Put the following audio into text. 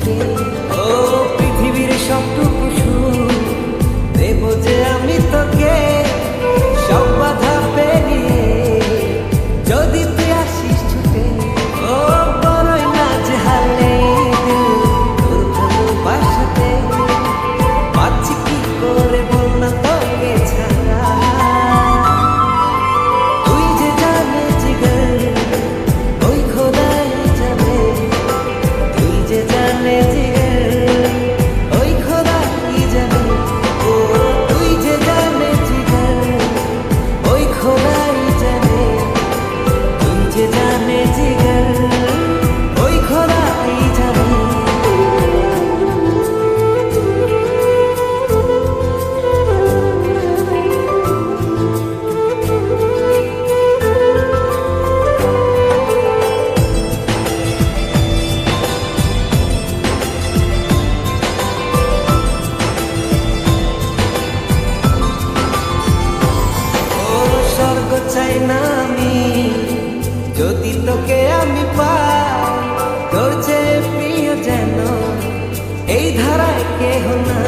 থাকে। ও পৃথিবীর সবটুকু সুখ দেব যে আমি তোকে, সব বাধা পেরিয়ে যদি তুই আসিস ছুটে। ও বড়ই নাজেহালে তোর ভালোবাসাতে, পাচ্ছি কি করে বল না তোকে ছাড়া। তুই যে জানে জিগর ওই খোদাই জানে, তুই যে জানে জিগর ওই খোদাই জানে। ও তুই যে জানে জিগর ওই খোদাই জানে, তুই যে জানে জিগর ওই খোদাই জানে। স্বর্গ চাই না আমি যদি তোকে আমি পাই, তোর চেয়ে প্রিয় যেন এই ধারায় কেহ না।